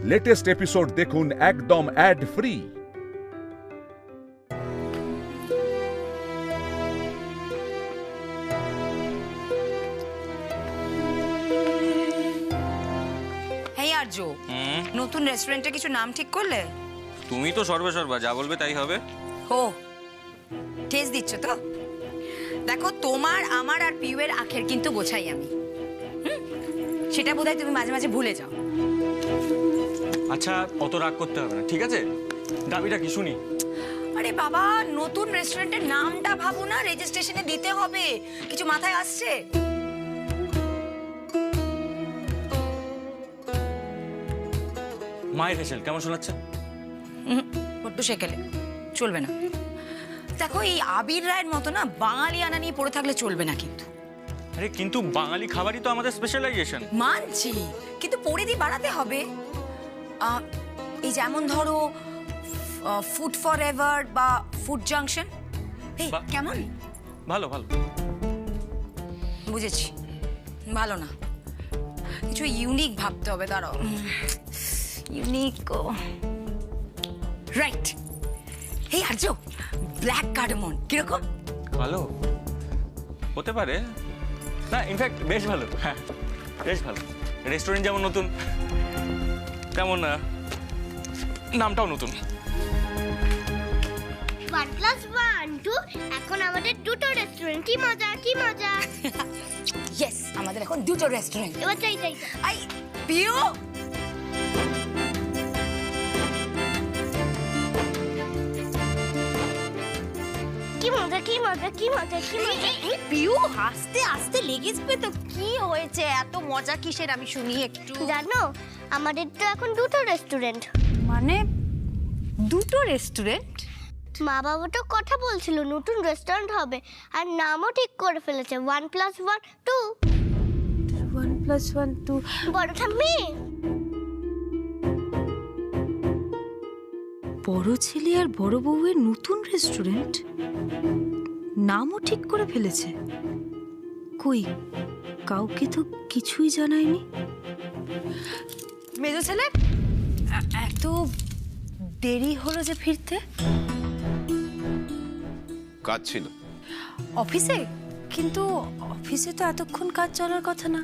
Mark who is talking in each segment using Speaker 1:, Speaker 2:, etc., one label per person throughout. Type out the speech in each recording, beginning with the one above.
Speaker 1: Latest episode দেখুন একদম add free.
Speaker 2: এই আরজু, নতুন রেস্টুরেন্টে কিছু নাম ঠিক করলে?
Speaker 3: তুমি তো সর্বসর্বা, যা বলবে তাই হবে।
Speaker 2: ও টেস্ট দিচ্ছ তো? দেখো, তোমার আমার আর পিউয়ের আখের কিন্তু গোছাই আমি। সেটা বোধহয় তুমি মাঝে মাঝে ভুলে যাও।
Speaker 3: আচ্ছা, অত রাগ করতে হবে না, ঠিক আছে? দাবিটা কি শুনি?
Speaker 2: আরে বাবা, নতুন রেস্টুরেন্টের নামটা ভাবো না, রেজিস্ট্রেশনে দিতে হবে। কিছু মাথায় আসছে?
Speaker 3: মায়ের হেসেল কেমন শোনাচ্ছে?
Speaker 2: বড্ড সেকেলে চলবে না। দেখো, এই আবির রায়ের মতো না বাঙালি আনা নিয়ে পড়ে থাকলে চলবে না কিন্তু।
Speaker 3: আরে কিন্তু বাঙালি খাবারই তো আমাদের স্পেশালাইজেশন।
Speaker 2: মানছি, কিন্তু পরিধি বাড়াতে হবে। এই যেমন ধরো ফুড ফর এভার বা ফুড জাংশন। এই কেমন?
Speaker 3: ভালো ভালো,
Speaker 2: বুঝেছি, ভালো না। কিছু ইউনিক ভাবতে হবে। দাঁড়াও, ইউনিক রাইট। এই আর্য, ব্ল্যাক কার্ডামন কিরকম?
Speaker 3: ভালো হতে পারে না, ইনফ্যাক্ট বেশ ভালো। হ্যাঁ, বেশ ভালো। রেস্টুরেন্ট যেমন নতুন, তেমন নামটাও নতুন।
Speaker 4: 1+1 এখন আমাদের দুটো রেস্টুরেন্ট। কি মজা, কি মজা।
Speaker 2: ইয়েস, আমাদের এখন দুটো রেস্টুরেন্ট।
Speaker 4: এবার চাই চাই
Speaker 2: আই পিও,
Speaker 4: কি মজা, কি মজা, কি মজা, কি মজা।
Speaker 5: পিউ, আস্তে আস্তে লেগে যাবে তো। কি হয়েছে, এত মজা কিসের আমি শুনি একটু?
Speaker 4: জানো, আমাদের তো এখন দুটো রেস্টুরেন্ট।
Speaker 5: মানে দুটো রেস্টুরেন্ট?
Speaker 4: মা বাবা তো কথা বলছিল নতুন রেস্টুরেন্ট হবে, আর নামও ঠিক করে ফেলেছে। 1+1 2।
Speaker 5: 1+1 2।
Speaker 4: বড় ঠাম্মি,
Speaker 5: বড় ছেলে আর বড় বউয়ের নতুন রেস্টুরেন্ট, নামও ঠিক করে ফেলেছে। কই, কাউকে তো কিছুই জানায়নি।
Speaker 2: মেজো ছেলে এত দেরি হলো যে ফিরতে?
Speaker 6: কাজ ছিল
Speaker 2: অফিসে? কিন্তু অফিসে তো এতক্ষণ কাজ চলার কথা না।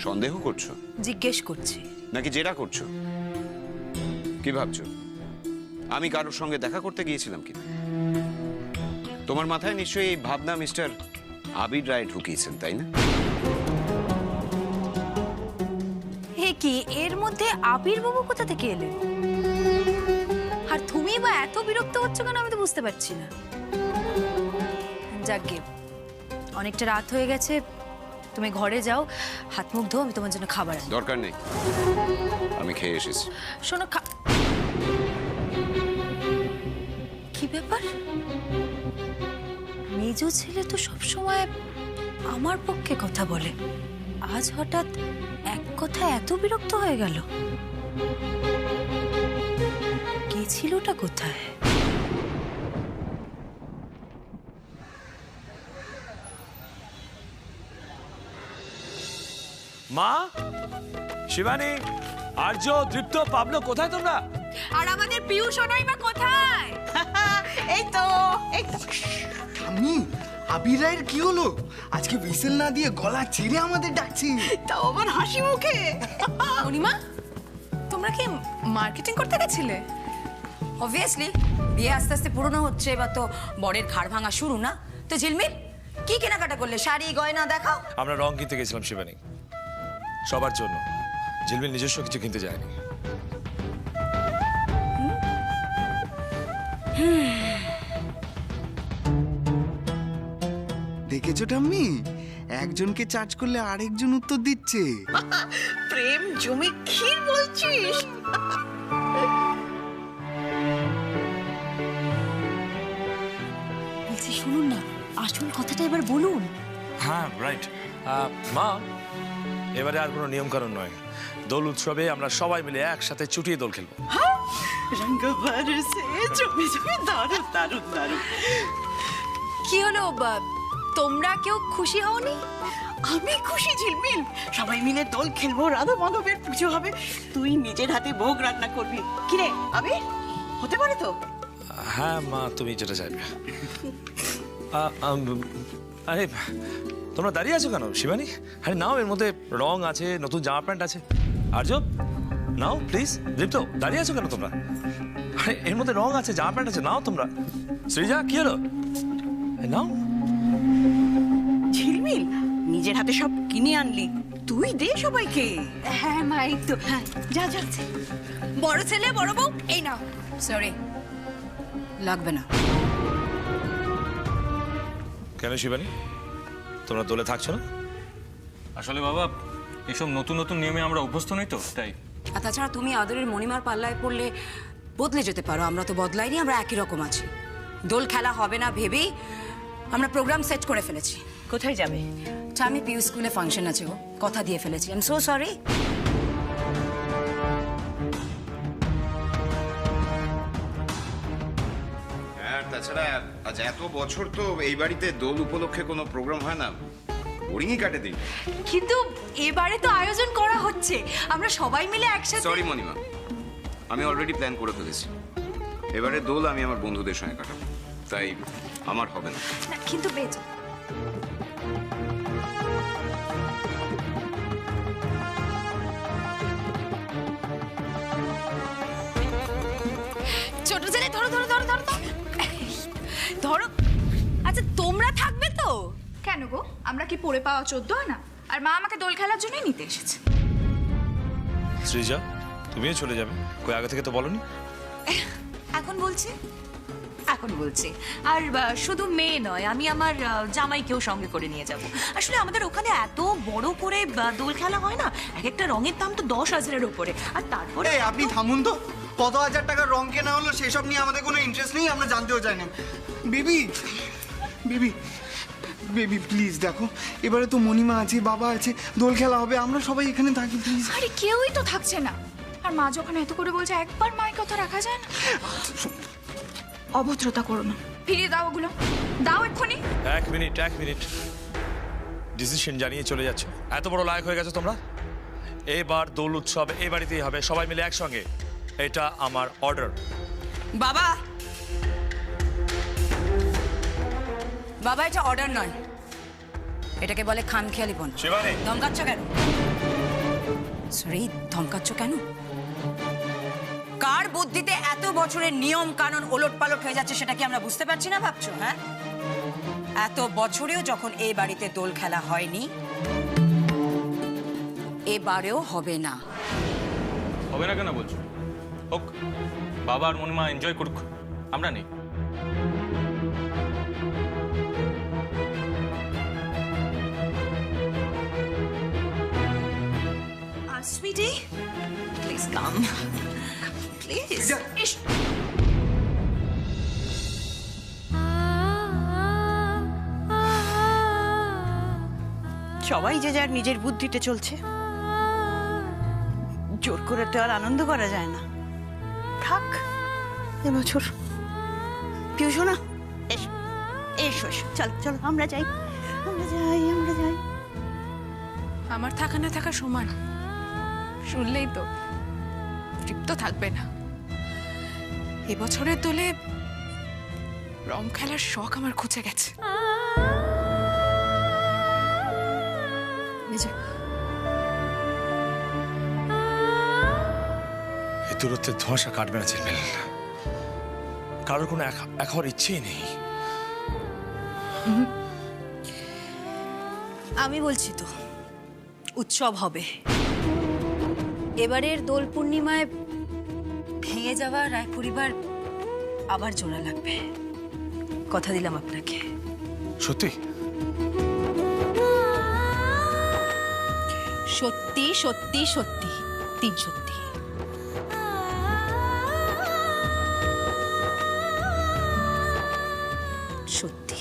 Speaker 6: সন্দেহ করছো
Speaker 2: জিজ্ঞেস করছি।
Speaker 6: নাকি জেরা করছো? কি ভাবছো আমি কারোর সঙ্গে দেখা করতে গিয়েছিলাম কিনা? তোমার মাথায় নিশ্চয়ই এই ভাবনা মিস্টার আবির রায় ঢুকিয়েছেন, তাই না?
Speaker 2: হে কি, এর মধ্যে আবির বাবু কোথা থেকে এলেন? আর তুমি বা এত বিরক্ত হচ্ছ কেন আমি তো বুঝতে পারছি না। যাকগে, অনেকটা রাত হয়ে গেছে, তুমি ঘরে যাও, হাত মুখ ধো, আমি তোমার জন্য খাবার আনি।
Speaker 6: দরকার নেই, আমি খেয়ে এসেছি।
Speaker 2: শোনো, কি ব্যাপার? মেজো ছেলে তো সবসময় আমার পক্ষে কথা বলে, আজ হঠাৎ এক কথা এত বিরক্ত হয়ে গেল। গেছিলটা কোথায়?
Speaker 7: মা, শিবানী, আর্য, দীপ্ত, পাবলো, কোথায় তোমরা?
Speaker 2: আর আমাদের পিউ সোনাই বা কোথায়?
Speaker 5: এই তো
Speaker 8: ঠাম্মি, আবির রায়ের কি হলো? আজকে হুইসেল না দিয়ে গলা ছেড়ে আমাদের ডাকছি।
Speaker 5: তাও আবার হাসি মুখে।
Speaker 2: অনিমা, তোমরা কি মার্কেটিং করতে গেছিলে? অবভিয়াসলি, বিয়ে আস্তে আস্তে পুরনো হচ্ছে, এবার তো বরের ঘাড় ভাঙা শুরু না? তো ঝিলমিল, কি কেনাকাটা করলে? শাড়ি গয়না দেখাও।
Speaker 7: আমরা রং কিনতে গেছিলাম শিবানী, সবার জন্য। ঝিলমিল নিজস্ব কিছু কিনতে যায়নি।
Speaker 8: দেখেছো ঠাম্মি, একজনকে চার্জ করলে আরেকজন উত্তর দিচ্ছে।
Speaker 5: প্রেম জমি ক্ষীর বলছিস?
Speaker 2: বলছি, শুনুন না, আসল কথাটা এবার বলুন।
Speaker 7: হ্যাঁ, রাইট। মা, এবারে আর কোনো নিয়ম কানুন নয়। দোল উৎসবে আমরা সবাই মিলে একসাথে চুটিয়ে দোল খেলবো।
Speaker 5: রঙ্গ বরসে জমি জমি, দারুণ দারুণ দারুণ।
Speaker 2: কি হলো, তোমরা কেউ খুশি হওনি?
Speaker 9: আমি খুশি ঝিলমিল, সবাই মিলে দোল খেলবো, রাধা মাধবের পুজো হবে, তুই নিজের হাতে ভোগ রান্না করবি। কিরে আবির, হতে পারে তো?
Speaker 7: হ্যাঁ মা, তুমি যেটা চাইবে। আরে তোমরা দাঁড়িয়ে আছো কেন শিবানী? আরে নাও, এর মধ্যে রং আছে, নতুন জামা প্যান্ট আছে। আর্য নাও প্লিজ। দীপ্ত দাঁড়িয়ে আছো কেন তোমরা? আরে এর মধ্যে রং আছে, জামা প্যান্ট আছে, নাও তোমরা। সৃজা কি হলো? নাও।
Speaker 9: ঝিলমিল, নিজের হাতে সব কিনে আনলি, তুই দে সবাইকে।
Speaker 2: হ্যাঁ মা, এই তো।
Speaker 9: হ্যাঁ যা যা।
Speaker 2: বড় ছেলে বড় বউ, এই নাও। সরি, লাগবে না।
Speaker 7: কেন শিবানী, তোমরা দোলে থাকছো না?
Speaker 3: আসলে বাবা, এসব নতুন নতুন নিয়মে আমরা অভ্যস্ত নই তো, তাই।
Speaker 2: আর তাছাড়া তুমি আদরের মণিমার পাল্লায় পড়লে বদলে যেতে পারো। আমরা তো বদলাইনি, আমরা একই রকম আছি। দোল খেলা হবে না ভেবেই আমরা প্রোগ্রাম সেট করে ফেলেছি।
Speaker 9: কোথায় যাবে?
Speaker 2: আমি পিউ স্কুলে ফাংশন আছে, গো কথা দিয়ে ফেলেছি। I am so sorry.
Speaker 6: হ্যাঁ, তাছাড়া আজ এত বছর তো এই বাড়িতে দোল উপলক্ষে কোনো প্রোগ্রাম হয় না, বোরিংই কাটে দিন।
Speaker 5: কিন্তু এবারে তো আয়োজন করা হচ্ছে, আমরা সবাই মিলে একসাথে।
Speaker 6: সরি মণিমা, আমি অলরেডি প্ল্যান করে ফেলেছি। এবারে দোল আমি আমার বন্ধুদের সঙ্গে কাটাবো, তাই আমার হবে না।
Speaker 5: কিন্তু বেশ,
Speaker 2: ছোট ছেলে ধরো ধরো ধরো ধরো ধরো। আচ্ছা তোমরা থাকবে তো?
Speaker 10: কেন গো, আমরা কি পড়ে পাওয়া 14 না? আর মা আমাকে দোল খেলার জন্যই নিতে এসেছে।
Speaker 7: সৃজা তুমিও চলে যাবে? কই আগে থেকে তো বলনি।
Speaker 5: এখন বলছি, এখন বলছি। আর শুধু মেয়ে নয়, আমি আমার জামাইকেও সঙ্গে করে নিয়ে যাব। আসলে আমাদের ওখানে এত বড় করে দোল খেলা হয় না, এক একটা রঙের দাম তো 10,000-এর উপরে। আর তারপরে
Speaker 8: আপনি থামুন তো, কত হাজার টাকার রং কেনা হলো সেসব নিয়ে আমাদের কোনো ইন্টারেস্ট নেই, আমরা জানতেও চাই না। বেবি বেবি বেবি প্লিজ দেখো, এবারে তো মণিমা আছে, বাবা আছে, দোল খেলা হবে, আমরা সবাই এখানে থাকি প্লিজ।
Speaker 10: আরে কেউই তো থাকছে না, আর মা যখন এত করে বলছে একবার মায়ের কথা রাখা যায় না। অভদ্রতা করো না, ফিরিয়ে দাও ওগুলো, দাও এক্ষুনি।
Speaker 7: এক মিনিট, ডিসিশন জানিয়ে চলে যাচ্ছে। এত বড় লায়ক হয়ে গেছো তোমরা। এবার দোল উৎসব এই বাড়িতেই হবে, সবাই মিলে একসঙ্গে। এটা আমার অর্ডার।
Speaker 2: বাবা, বাবা এটা অর্ডার নয়, এটাকে বলে খামখেয়ালিপন।
Speaker 7: শিবানী
Speaker 2: ধমকাচ্ছ কেন? সরি, ধমকাচ্ছ কেন? কার বুদ্ধিতে এত বছরের নিয়ম কানুন ওলটপালট হয়ে যাচ্ছে সেটা কি আমরা বুঝতে পারছি না ভাবছো? হ্যাঁ, এত বছরেও যখন এই বাড়িতে দোল খেলা হয়নি, এবারেও হবে না।
Speaker 3: হবে না কেন বলছো? হোক, বাবা আর মনিমা এনজয় করুক, আমরা নেই।
Speaker 5: Sweety please come, please.
Speaker 9: সবাই যে যার নিজের বুদ্ধিতে চলছে, জোর করে তো আর আনন্দ করা যায় না। থাক এবছর। পিউষো না, এসো এসো এসো, চলো চলো আমরা যাই, আমরা যাই, আমরা যাই।
Speaker 10: আমার থাকা না থাকা সমান, শুনলেই তো তৃপ্ত থাকবে না। এবছরের দোলে রং খেলার শখ আমার খুঁজে গেছে।
Speaker 7: এই দূরত্বের ধোঁয়াশা কাটবে না চিনবেন। কারোর কোনো এক হওয়ার ইচ্ছেই নেই।
Speaker 5: আমি বলছি তো, উৎসব হবে। এবারের দোল পূর্ণিমায় ভেঙে যাওয়া রায় পরিবার আবার জোড়া লাগবে, কথা দিলাম আপনাকে।
Speaker 7: সত্যি
Speaker 5: সত্যি সত্যি সত্যি, 3 সত্যি। সত্যি।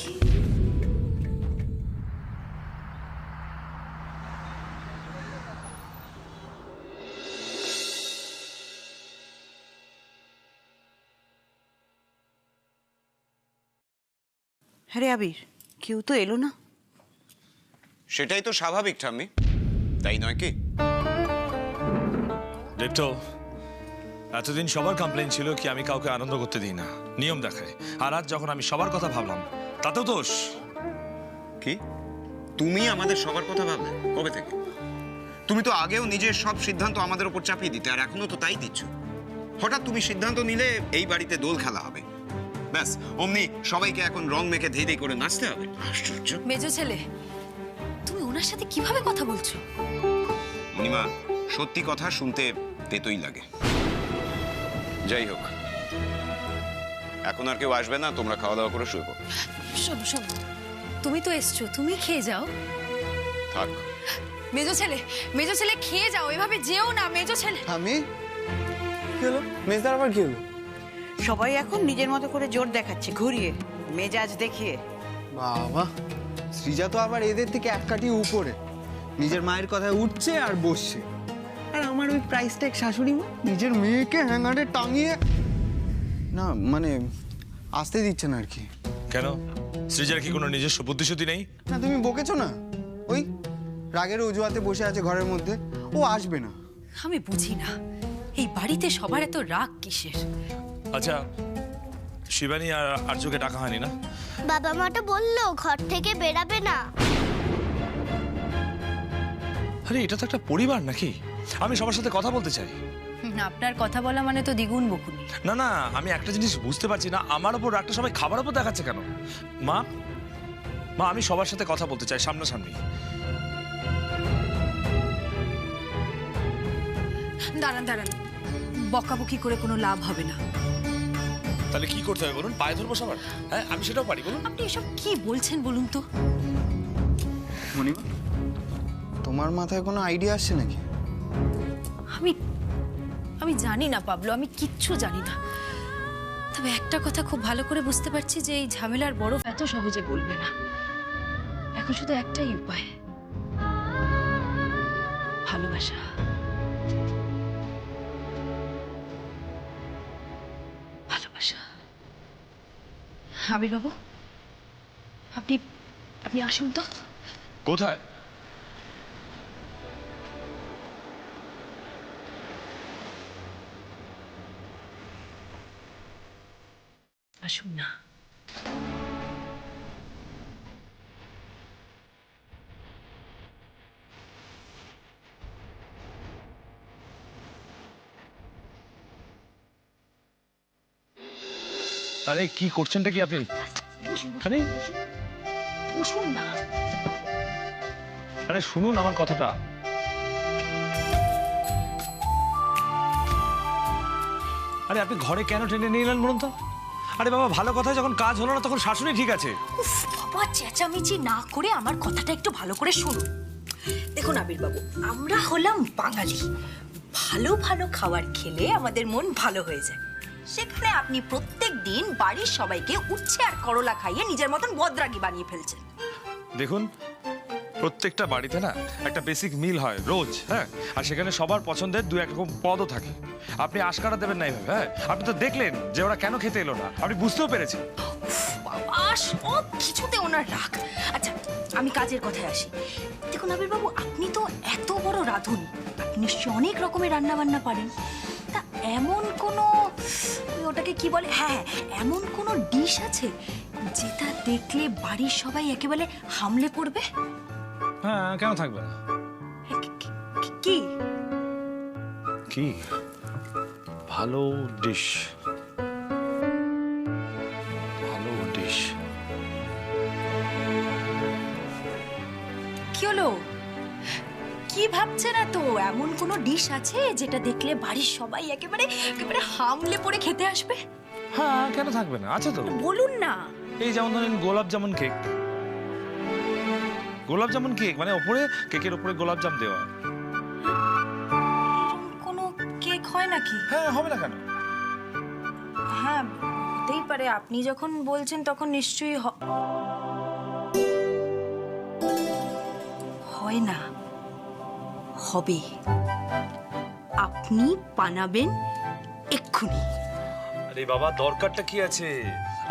Speaker 9: আরে আবির, কেউ তো এলো না।
Speaker 6: সেটাই তো স্বাভাবিক ঠাম্মি, তাই নয় কি?
Speaker 7: দেখতো এতদিন সবার কমপ্লেন ছিল কি আমি কাউকে আনন্দ করতে দিই না, নিয়ম দেখায়। আর আজ যখন আমি সবার কথা ভাবলাম তাতেও দোষ।
Speaker 6: কি তুমি আমাদের সবার কথা ভাবলে? কবে থেকে? তুমি তো আগেও নিজের সব সিদ্ধান্ত আমাদের উপর চাপিয়ে দিতে, আর এখনো তো তাই দিচ্ছ। হঠাৎ তুমি সিদ্ধান্ত নিলে এই বাড়িতে দোল খেলা হবে, ব্যাস অমনি সবাইকে এখন রং মেখে ধেই ধেই করে নাচতে হবে। আশ্চর্য।
Speaker 2: মেজো ছেলে, তুমি ওনার সাথে কিভাবে কথা বলছো?
Speaker 6: মণিমা, সত্যি কথা শুনতে তেতোই লাগে। যাই হোক, এখন আর কেউ আসবে না, তোমরা খাওয়া দাওয়া করে শুয়ে পড়ো।
Speaker 2: শোনো শোনো, তুমি তো এসছো, তুমি খেয়ে যাও।
Speaker 6: থাক।
Speaker 2: মেজো ছেলে খেয়ে যাও, এভাবে যেও না মেজো ছেলে।
Speaker 8: আমি কি হলো? মেজদার আবার কি হলো?
Speaker 9: সবাই এখন নিজের মতো করে জোর দেখাচ্ছে, ঘুরিয়ে মেজাজ দেখিয়ে।
Speaker 8: বাবা, সৃজা তো আবার এদের থেকে এক কাঠি উপরে, নিজের মায়ের কথায় উঠছে আর বসছে। আর আমার ওই প্রাইস ট্যাগ শাশুড়ি মা নিজের মেয়েকে হ্যাঙ্গারে টাঙিয়ে না, মানে আসতে দিচ্ছে না আর কি।
Speaker 7: কেন, সৃজার কি কোনো নিজস্ব বুদ্ধিশুদ্ধি নেই?
Speaker 8: না, তুমি বকেছো না, ওই রাগের অজুহাতে বসে আছে ঘরের মধ্যে, ও আসবে না।
Speaker 2: আমি বুঝি না এই বাড়িতে সবার এত রাগ কিসের।
Speaker 7: আচ্ছা, শিবানী আর আর্যকে ডাকা হয়নি না?
Speaker 4: বাবা মা তো বললো ঘর থেকে বেরাবে না।
Speaker 7: আরে এটা তো একটা পরিবার নাকি? আমি সবার সাথে কথা বলতে চাই।
Speaker 2: আপনার কথা বলা মানে তো দ্বিগুণ বকুনি।
Speaker 7: না না, আমি একটা জিনিস বুঝতে পারছি না, আমার ওপর রাগটা সবাই খাবার ওপর দেখাচ্ছে কেন? মা মা, আমি সবার সাথে কথা বলতে চাই সামনাসামনি।
Speaker 2: দাঁড়ান দাঁড়ান, বকাবকি করে কোনো লাভ হবে না।
Speaker 7: তাহলে কি করতে হবে বলুন? পায়ে ধরবো সবার? হ্যাঁ, আমি সেটাও পারি বলুন।
Speaker 2: আপনি এসব কি বলছেন বলুন তো?
Speaker 8: মণিমা, তোমার মাথায় কোনো আইডিয়া আসছে নাকি?
Speaker 2: আমি জানি না পাবলো, আমি কিচ্ছু জানি না। তবে একটা কথা খুব ভালো করে বুঝতে পারছি যে এই ঝামেলার বরফ এত সহজে গলবে না। এখন শুধু একটাই উপায়, ভালোবাসা। ভালোবাসা। আবির বাবু, আপনি আপনি আসুন তো।
Speaker 7: কোথায়?
Speaker 2: আসুন না।
Speaker 7: আরে কি করছেনটা কি আপনি? আরে
Speaker 2: বসুন না।
Speaker 7: আরে শুনুন আমার কথাটা। আরে আপনি ঘরে কেন টেনে নিয়ে এলেন বলুন তো? আরে বাবা, ভালো কথা যখন কাজ হলো না তখন শাশুড়ি ঠিক আছে।
Speaker 5: উফ বাবা, চেঁচামেচি না করে আমার কথাটা একটু ভালো করে শুনুন। দেখুন আবির বাবু, আমরা হলাম বাঙালি, ভালো ভালো খাবার খেলে আমাদের মন ভালো হয়ে যায়। সেখানে আপনি প্রত্যেক দিন বাড়ির সবাইকে উচ্ছে আর করলা খাইয়ে নিজের মতন বদরাগী বানিয়ে ফেলছেন।
Speaker 7: দেখুন, প্রত্যেকটা বাড়িতে না একটা বেসিক মিল হয় রোজ, হ্যাঁ, আর সেখানে সবার পছন্দের দু এক রকম পদও থাকে। আপনি আশকারা দেবেন না এইভাবে। হ্যাঁ, আপনি তো দেখলেন যে ওরা কেন খেতে এলো না, আপনি বুঝতেও পেরেছেন।
Speaker 5: বাবা, সব কিছুতে ওনার রাগ। আচ্ছা, আমি কাজের কথায় আসি। দেখুন আবির বাবু, আপনি তো এত বড় রাঁধুনি, আপনি নিশ্চয়ই অনেক রকমের রান্না বান্না পারেন। তা এমন কোনো, ওটাকে কি বলে, হ্যাঁ, এমন কোনো ডিশ আছে যেটা দেখলে বাড়ির সবাই একেবারে হামলে পড়বে?
Speaker 7: হ্যাঁ, কেন থাকবে না?
Speaker 5: কি
Speaker 7: কি ভালো ডিশ? ভালো ডিশ
Speaker 5: কি হলো? কি ভাবছেন? তো এমন কোনো ডিশ আছে যেটা দেখলে বাড়ির সবাই একেবারে একেবারে হামলে পড়ে খেতে আসবে?
Speaker 7: হ্যাঁ, কেন থাকবে না? আছে তো।
Speaker 5: বলুন না।
Speaker 7: এই যেমন ধরেন গোলাপ জামুন কেক। গোলাপ জামুন কেক মানে ওপরে, কেকের উপরে গোলাপ জাম দেওয়া।
Speaker 5: কোনো কেক হয় নাকি?
Speaker 7: হ্যাঁ, হবে না কেন?
Speaker 5: হ্যাঁ, হতেই পারে। আপনি যখন বলছেন তখন নিশ্চয়ই হয় না, হবে। আপনি বানাবেন এক্ষুনি।
Speaker 7: আরে বাবা, দরকারটা কি আছে?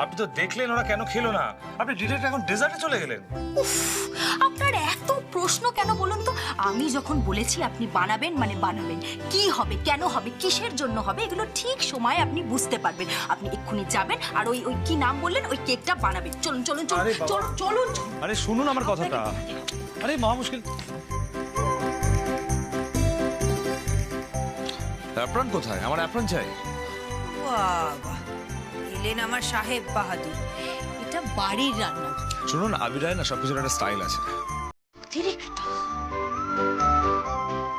Speaker 7: আপনি তো দেখলেন ওরা কেন খেলো না, আপনি ডিরেক্ট এখন ডেজার্টে চলে গেলেন।
Speaker 5: উফ, আপনার এত প্রশ্ন কেন বলুন তো? আমি যখন বলেছি আপনি বানাবেন মানে বানাবেন, কি হবে, কেন হবে, কিসের জন্য হবে, এগুলো ঠিক সময় আপনি বুঝতে পারবেন। আপনি এক্ষুনি যাবেন আর ওই ওই কি নাম বললেন, ওই কেকটা বানাবেন। চলুন চলুন চলুন
Speaker 7: আরে বাবা।
Speaker 5: চলুন চলুন।
Speaker 7: আরে শুনুন আমার কথাটা। আরে মহা মুশকিল। অ্যাপ্রন কোথায়? আমার অ্যাপ্রন চাই।
Speaker 2: বাবা, এলেন আমার সাহেব বাহাদুর। এটা বাড়ির রান্না।
Speaker 7: শুনুন, আবির রায় না সবকিছুর একটা স্টাইল আছে।
Speaker 5: অতিরিক্ত।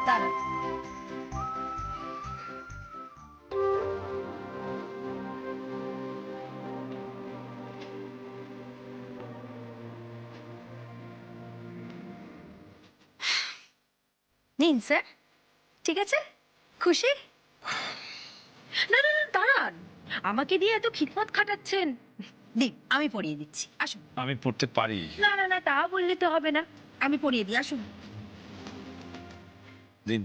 Speaker 5: দাঁড়ান। নিন স্যার, ঠিক আছে? খুশি? না না না, দাঁড়ান, আমাকে দিয়ে এত খিদমত খাটাচ্ছেন। দিন, আমি পরিয়ে দিচ্ছি, আসুন।
Speaker 7: আমি পড়তে পারি।
Speaker 5: না না না, তা বললে তো হবে না, আমি পরিয়ে দিই, আসুন।
Speaker 7: দিন।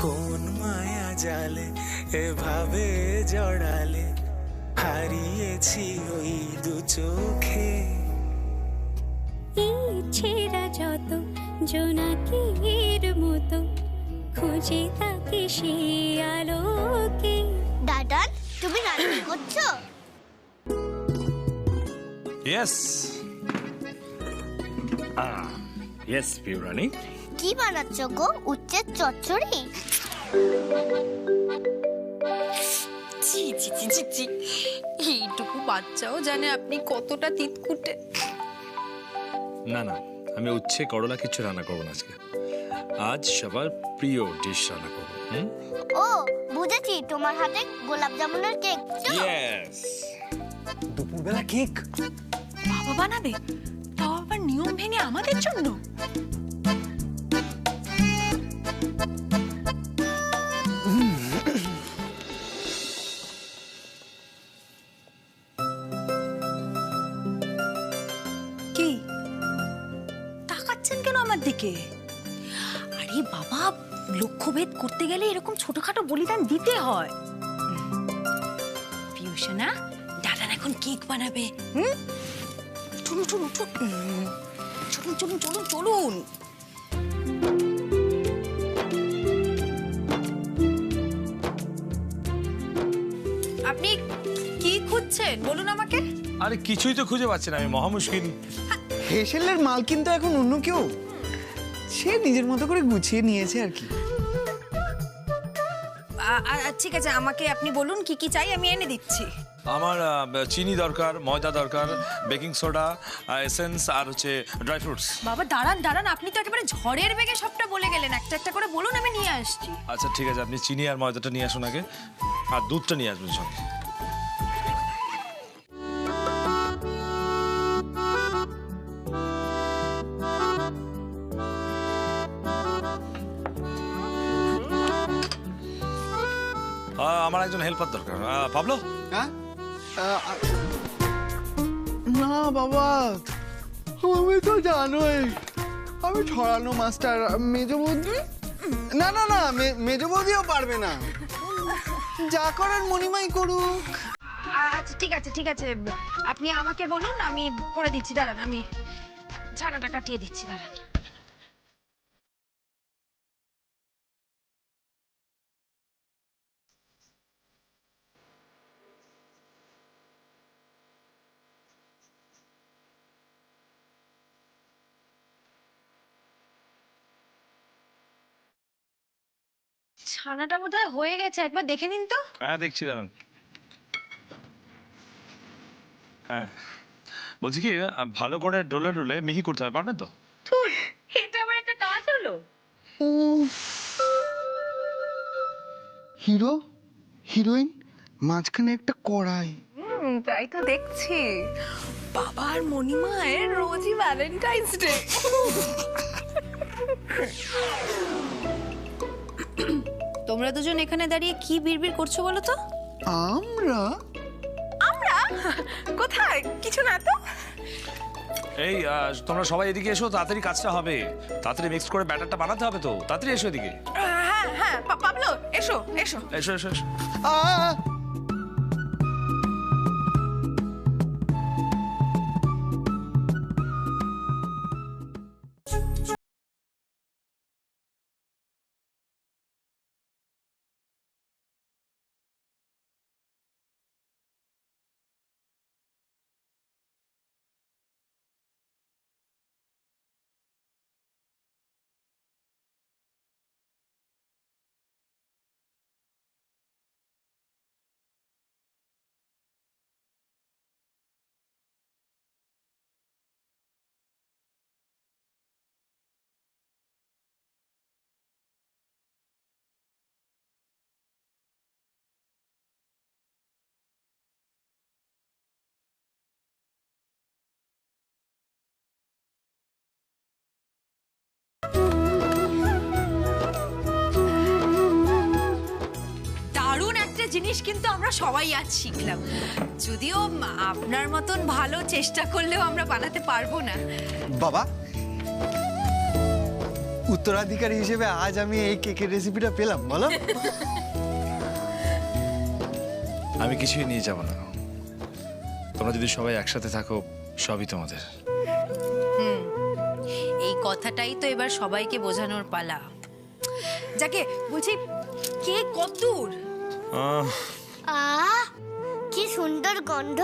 Speaker 11: কোন মায়া জালে এভাবে জড়ালে, হারিয়েছি ওই দু চোখে।
Speaker 12: ছেঁড়া যত জোনাকির মতো খুঁজে তাকে সে আলোকে।
Speaker 4: দাদান, তুমি রান্না করছো?
Speaker 7: ইয়েস। ইয়েস পিউরানি।
Speaker 4: কি বানাচ্ছ গো? উচ্ছের চচ্চড়ি?
Speaker 10: ছি ছি ছি ছি ছি, এইটুকু বাচ্চাও জানে আপনি কতটা তিতকুটে।
Speaker 7: না না, আমি উচ্ছে করলা কিছু রান্না করবো না আজকে। আজ সবার প্রিয় ডিশ রান্না করবো।
Speaker 4: ও বুঝেছি, তোমার হাতে গোলাপ জামুনের কেক।
Speaker 7: ইয়েস।
Speaker 8: দুপুরবেলা কেক
Speaker 5: বাবা বানাবে, তাও আবার নিয়ম ভেঙে আমাদের জন্য? কি তাকাচ্ছেন কেন আমার দিকে? আরে বাবা, লক্ষ্যভেদ করতে গেলে এরকম ছোটখাটো বলিদান দিতে হয়। পিউষণা, দাদা এখন কেক বানাবে। চলুন চলুন চলুন চলুন চলুন চলুন।
Speaker 10: আপনি কি খুঁজছেন বলুন আমাকে?
Speaker 7: আরে কিছুই তো খুঁজে পাচ্ছি না, আমি মহা মুশকিল।
Speaker 8: হেসেলের মাল কিন্তু এখন অন্য কেউ, সে নিজের মতো করে গুছিয়ে নিয়েছে আর কি।
Speaker 2: ঠিক আছে, আমাকে আপনি বলুন কি কি চাই, আমি এনে দিচ্ছি।
Speaker 7: আমার চিনি দরকার, ময়দা দরকার, বেকিং সোডা, এসেন্স আর হচ্ছে ড্রাই ফ্রুটস।
Speaker 2: বাবা দাঁড়ান দাঁড়ান, আপনি তো একেবারে ঝড়ের বেগে সবটা বলে গেলেন। একটা একটা করে বলুন, আমি নিয়ে আসছি।
Speaker 7: আচ্ছা ঠিক আছে, আপনি চিনি আর ময়দাটা নিয়ে আসুন আগে, আর দুধটা নিয়ে আসবেন সঙ্গে। আমার একজন হেল্পার দরকার। পাবলো?
Speaker 8: হ্যাঁ, না বাবা, তুমি তো জানোই আমি ছড়ানো মাস্টার। মেজ বৌদি? না না না, মেজ বৌদিও পারবে না, যা করার মণিমাই করুক।
Speaker 2: আচ্ছা ঠিক আছে ঠিক আছে, আপনি আমাকে বলুন, আমি করে দিচ্ছি। দাঁড়ান, আমি ছানাটা কাটিয়ে দিচ্ছি, দাঁড়ান। ছানাটা বোধহয় হয়ে গেছে, একবার দেখে নিন তো।
Speaker 7: হ্যাঁ দেখছি, দাঁড়ান। হ্যাঁ বলছি কি, ভালো করে ডোলে ডোলে মিহি করতে হবে, পারবেন তো?
Speaker 5: এটা আবার একটা কাজ হলো?
Speaker 8: হিরো হিরোইন মাঝখানে একটা কড়াই।
Speaker 10: তাই তো দেখছি, বাবার মণিমায়ের রোজই ভ্যালেন্টাইন্স ডে।
Speaker 2: তোমরা দুজন এখানে দাঁড়িয়ে কি বিড়বিড় করছো বলো তো?
Speaker 8: আমরা
Speaker 10: আমরা কোথায়? কিছু না তো।
Speaker 7: এই তোমরা সবাই এদিকে এসো, তাড়াতাড়ি কাজটা হবে, তাড়াতাড়ি মিক্স করে ব্যাটারটা বানাতে হবে তো, তাড়াতাড়ি এসো এদিকে।
Speaker 10: হ্যাঁ হ্যাঁ পাবলো, এসো এসো
Speaker 7: এসো এসো এসো।
Speaker 2: দারুণ একটা জিনিস কিন্তু আমরা সবাই আজ শিখলাম, যদিও আপনার মতন ভালো চেষ্টা করলেও আমরা বানাতে পারবো না।
Speaker 8: বাবা, উত্তরাধিকারী হিসেবে আজ আমি এই কেকের রেসিপিটা পেলাম, বলো।
Speaker 7: আমি কিছুই নিয়ে যাব না, তোমরা যদি সবাই একসাথে থাকো সবই তোমাদের।
Speaker 2: এই কথাটাই তো এবার সবাইকে বোঝানোর পালা। যাকে বলছি, কে কতদূর?
Speaker 4: কি সুন্দর গন্ধ।